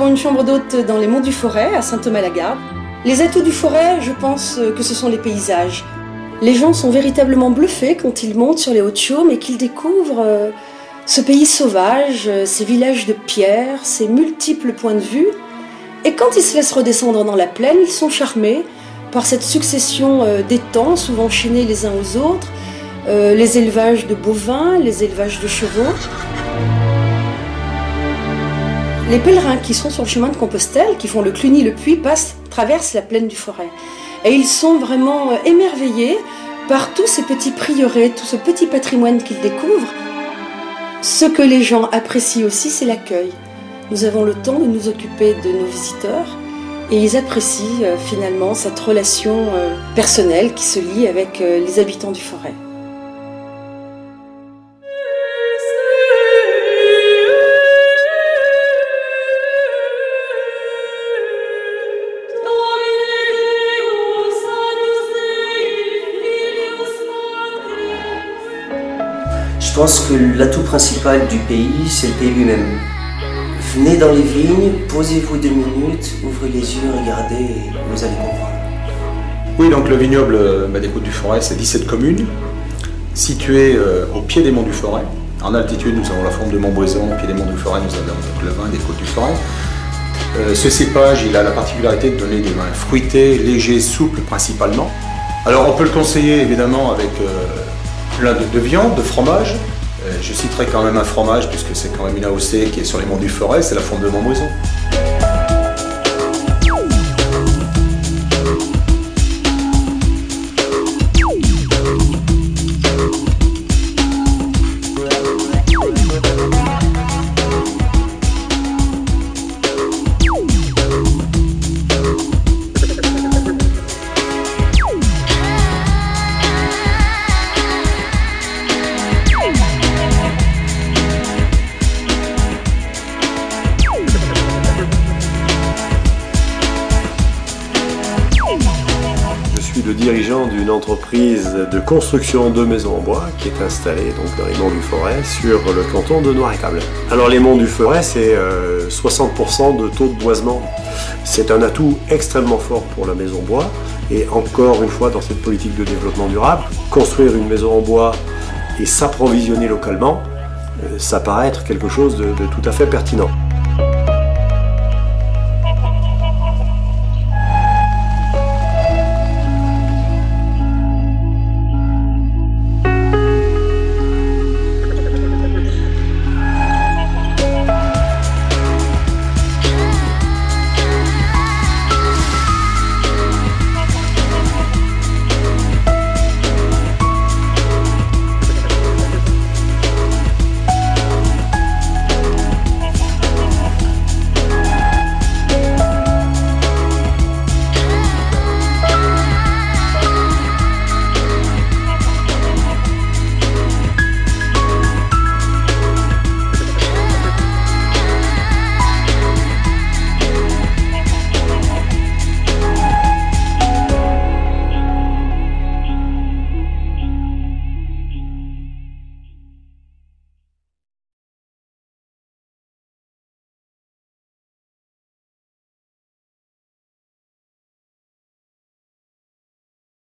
avons une chambre d'hôte dans les Monts du Forêt, à Saint-Thomas-la-Garde. Les atouts du Forêt, je pense que ce sont les paysages. Les gens sont véritablement bluffés quand ils montent sur les Hauts-de-Chaume et qu'ils découvrent ce pays sauvage, ces villages de pierre, ces multiples points de vue. Et quand ils se laissent redescendre dans la plaine, ils sont charmés par cette succession d'étangs, souvent chaînés les uns aux autres, les élevages de bovins, les élevages de chevaux. Les pèlerins qui sont sur le chemin de Compostelle, qui font le Cluny-le-Puy, traversent la plaine du Forêt. Et ils sont vraiment émerveillés par tous ces petits prieurés, tout ce petit patrimoine qu'ils découvrent. Ce que les gens apprécient aussi, c'est l'accueil. Nous avons le temps de nous occuper de nos visiteurs et ils apprécient finalement cette relation personnelle qui se lie avec les habitants du Forêt. Je pense que l'atout principal du pays, c'est le pays lui-même. Venez dans les vignes, posez-vous 2 minutes, ouvrez les yeux, regardez et vous allez comprendre. Oui, donc le vignoble des Côtes du Forêt, c'est 17 communes, situées au pied des monts du Forêt. En altitude, nous avons la forme de Montbrison, au pied des monts du Forêt, nous avons le vin des Côtes du Forêt. Ce cépage, il a la particularité de donner des vins fruités, légers, souples principalement. Alors on peut le conseiller évidemment avec plein de viande, de fromage. Je citerai quand même un fromage puisque c'est quand même une AOC qui est sur les monts du Forêt, c'est la fonte de Montbrison. Je suis le dirigeant d'une entreprise de construction de maisons en bois qui est installée donc dans les Monts du Forêt sur le canton de Noiretable. Alors les Monts du Forêt, c'est 60% de taux de boisement. C'est un atout extrêmement fort pour la maison bois et encore une fois dans cette politique de développement durable, construire une maison en bois et s'approvisionner localement, ça paraît être quelque chose de tout à fait pertinent.